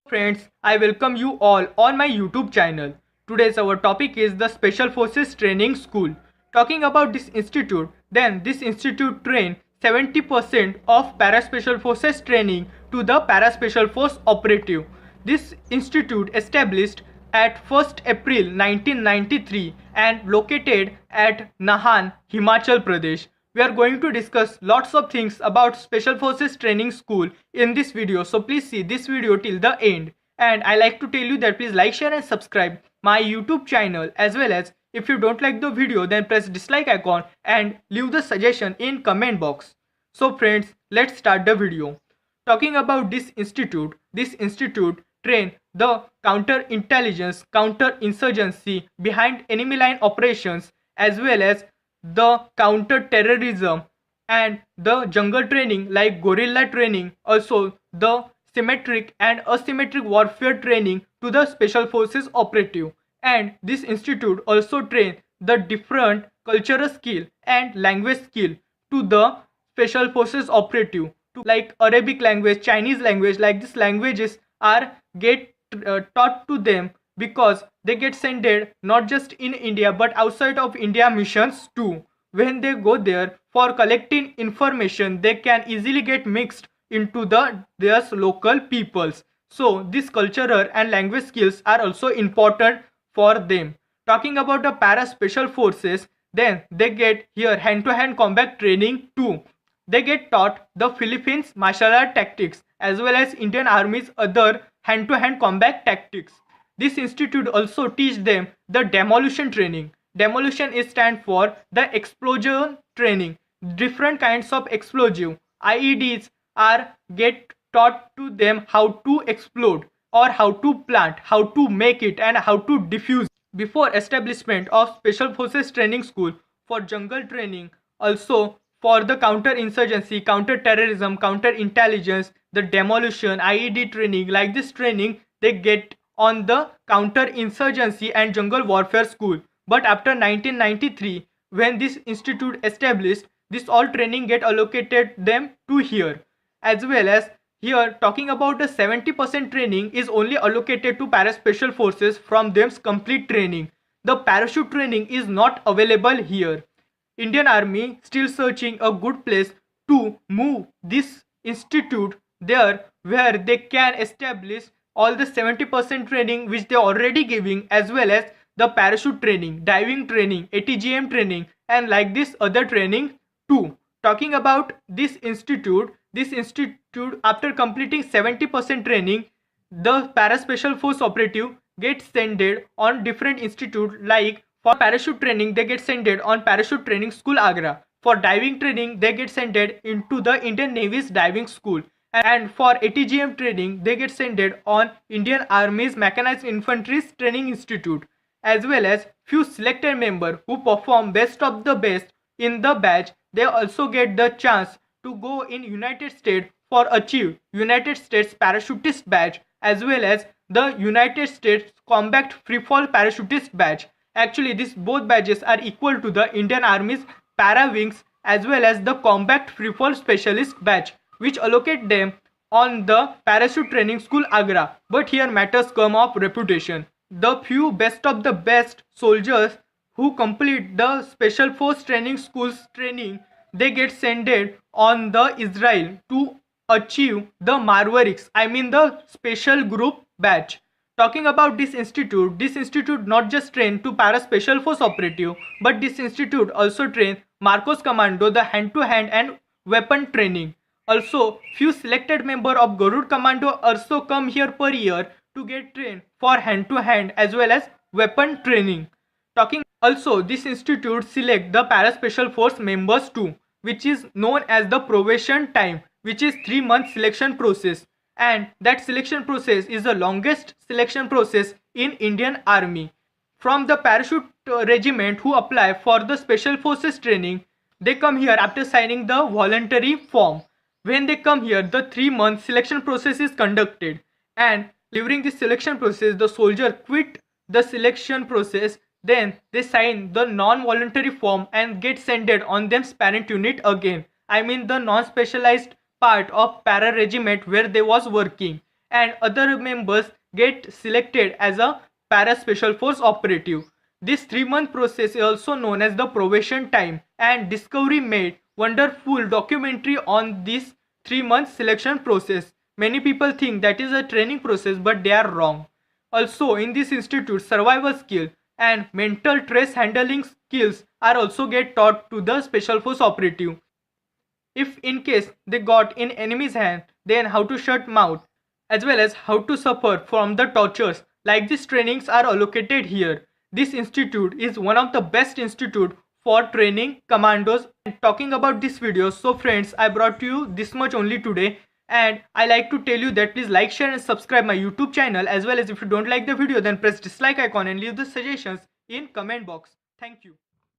Friends, I welcome you all on my YouTube channel. Today's our topic is the Special Forces Training School. Talking about this institute, then this institute train 70% of Paraspecial Forces training to the Paraspecial Force operative. This institute established at 1st April 1993 and located at Nahan, Himachal Pradesh. We are going to discuss lots of things about Special Forces Training School in this video. So please see this video till the end. And I like to tell you that please like, share and subscribe my YouTube channel, as well as if you don't like the video then press dislike icon and leave the suggestion in comment box. So friends, let's start the video. Talking about this institute train the counter-intelligence, counter-insurgency behind enemy line operations, as well as the counter-terrorism and the jungle training like guerrilla training, also the symmetric and asymmetric warfare training to the special forces operative. And this institute also train the different cultural skill and language skill to the special forces operative, to like Arabic language, Chinese language, like these languages are get taught to them because they get sent not just in India but outside of India missions too. When they go there for collecting information, they can easily get mixed into their local peoples. So these cultural and language skills are also important for them. Talking about the para special forces, then they get here hand-to-hand combat training too. They get taught the Philippines martial art tactics as well as Indian Army's other hand-to-hand combat tactics. This institute also teach them the demolition training. Demolition is stand for the explosion training. Different kinds of explosive IEDs are get taught to them how to explode or how to plant, how to make it and how to diffuse. Before establishment of Special Forces Training School for jungle training, also for the counter-insurgency, counter-terrorism, counter-intelligence, the demolition, IED training, like this training they get on the counter-insurgency and jungle warfare school. But after 1993, when this institute established, this all training get allocated them to here. As well as here talking about the 70% training is only allocated to paraspecial forces from them's complete training. The parachute training is not available here. Indian Army still searching a good place to move this institute there where they can establish all the 70% training which they are already giving, as well as the parachute training, diving training, ATGM training and like this other training too. Talking about this institute after completing 70% training, the paraspecial force operative gets sent on different institute. Like for parachute training they get sent on Parachute Training School Agra. For diving training they get sent into the Indian Navy's diving school. And for ATGM training they get sent on Indian Army's Mechanized Infantry's Training Institute. As well as few selected members who perform best of the best in the batch, they also get the chance to go in United States for achieve United States Parachutist Badge, as well as the United States Combat Freefall Parachutist Badge. Actually, these both badges are equal to the Indian Army's Para Wings as well as the Combat Freefall Specialist Badge, which allocate them on the Parachute Training School Agra. But here matters come of reputation. The few best of the best soldiers who complete the Special Force Training School's training, they get sent on the Israel to achieve the Marwariks, I mean the Special Group Batch. Talking about this institute not just train to para special force operative, but this institute also train Marcos Commando, the hand-to-hand and weapon training. Also, few selected member of Garud Commando also come here per year to get trained for hand-to-hand as well as weapon training. Talking also, this institute select the paraspecial force members too, which is known as the probation time, which is 3 month selection process, and that selection process is the longest selection process in Indian Army. From the parachute regiment who apply for the special forces training, they come here after signing the voluntary form. When they come here, the 3 month selection process is conducted, and during this selection process the soldier quit the selection process, then they sign the non-voluntary form and get sent on them parent unit again, I mean the non-specialized part of para regiment where they was working. and other members get selected as a para special force operative. This 3-month process is also known as the probation time, and Discovery made wonderful documentary on this 3-month selection process. Many people think that is a training process, but they are wrong. Also, in this institute, survival skill and mental stress handling skills are also get taught to the special force operative. If in case they got in enemy's hand, then how to shut mouth, as well as how to suffer from the tortures. Like these trainings are allocated here. This institute is one of the best institute for training commandos. And talking about this video, so friends, I brought to you this much only today. And I like to tell you that please like, share and subscribe my YouTube channel, as well as if you don't like the video, then press dislike icon and leave the suggestions in comment box. Thank you.